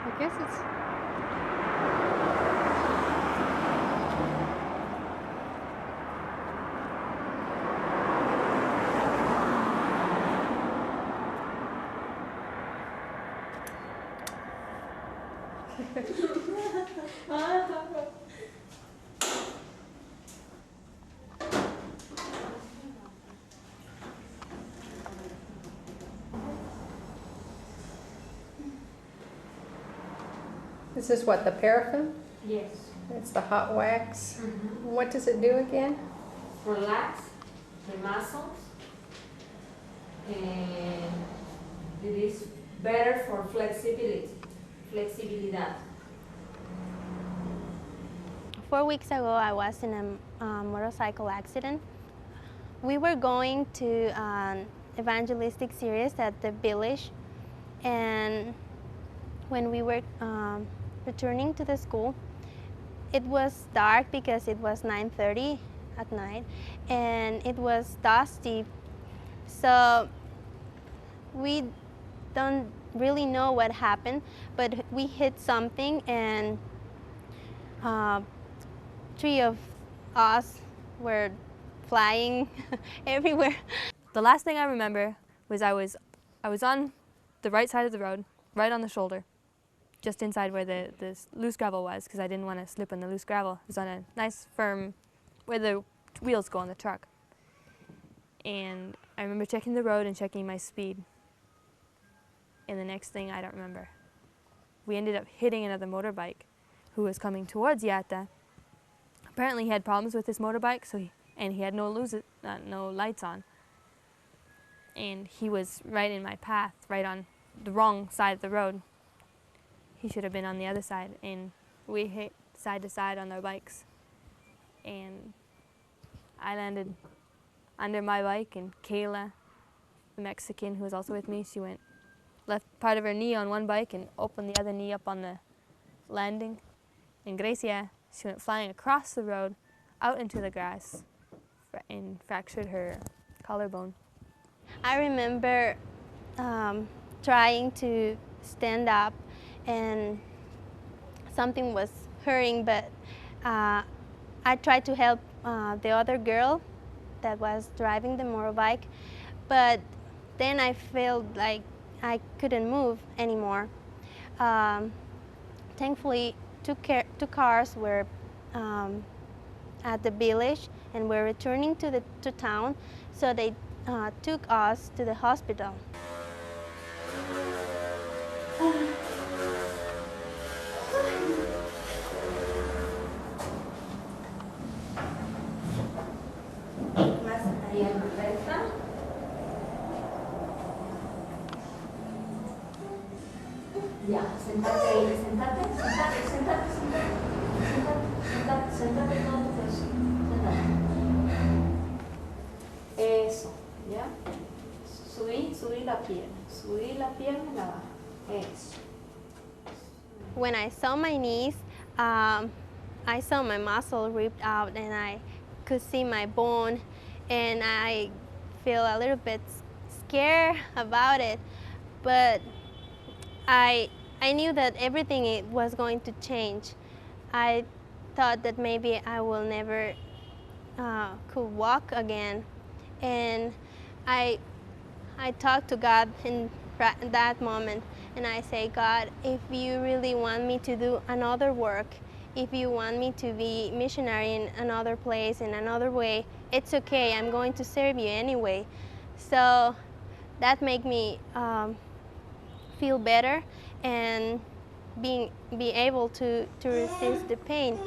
I guess it's... This is what, the paraffin? Yes. It's the hot wax. Mm-hmm. What does it do again? Relax the muscles, and it is better for flexibility. Flexibilidad. 4 weeks ago, I was in a motorcycle accident. We were going to an evangelistic series at the village, and when we were returning to the school, it was dark because it was 9:30 at night, and it was dusty. So we don't really know what happened, but we hit something, and three of us were flying everywhere. The last thing I remember was I was on the right side of the road, right on the shoulder, just inside where the loose gravel was, because I didn't want to slip on the loose gravel. It was on a nice firm, where the wheels go on the truck. And I remember checking the road and checking my speed. And the next thing, I don't remember. We ended up hitting another motorbike who was coming towards Yata. Apparently he had problems with his motorbike, and he had no lights on. And he was right in my path, right on the wrong side of the road. He should have been on the other side, and we hit side to side on our bikes. And I landed under my bike, and Keila, the Mexican who was also with me, she left part of her knee on one bike and opened the other knee up on the landing. And Gracia, she went flying across the road out into the grass and fractured her collarbone. I remember trying to stand up, and something was hurting, but I tried to help the other girl that was driving the motorbike, but then I felt like I couldn't move anymore. Thankfully, two cars were at the village and were returning to town, so they took us to the hospital. Ya, sentate ahí, sentate todo eso, sentate. Eso, ya. Subí la pierna y la baja. Eso. When I saw my knees, I saw my muscle ripped out, and I could see my bone, and I feel a little bit scared about it, but I knew that everything was going to change. I thought that maybe I will never could walk again, and I talked to God in that moment, and I say, God, if you really want me to do another work, if you want me to be missionary in another place, in another way, it's okay, I'm going to serve you anyway. So that made me feel better and be able to resist the pain.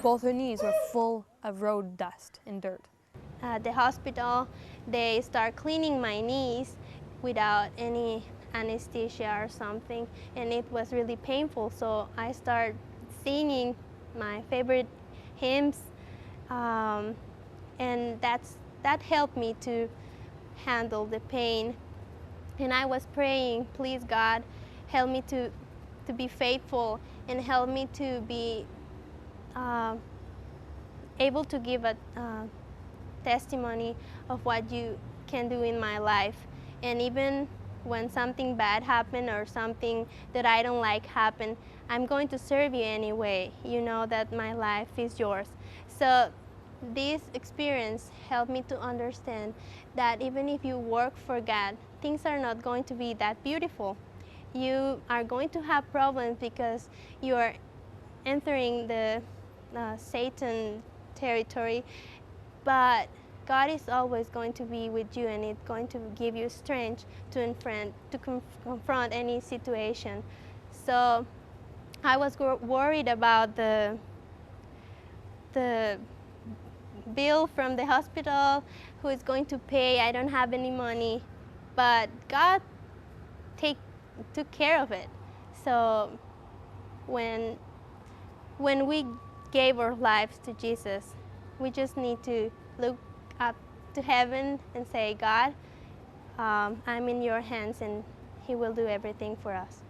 Both her knees were full of road dust and dirt. At the hospital, they start cleaning my knees without any anesthesia or something, and it was really painful, so I start singing my favorite hymns, and that helped me to handle the pain. And I was praying, please God, help me to be faithful, and help me to be able to give a testimony of what you can do in my life. And even when something bad happened or something that I don't like happened, I'm going to serve you anyway. You know that my life is yours. So this experience helped me to understand that even if you work for God, things are not going to be that beautiful. You are going to have problems because you are entering the Satan territory, but God is always going to be with you, and it's going to give you strength to confront any situation. So I was worried about the bill from the hospital, who is going to pay. I don't have any money, but God took care of it. So when we gave our lives to Jesus, we just need to look up to heaven and say, God, I'm in your hands, and He will do everything for us.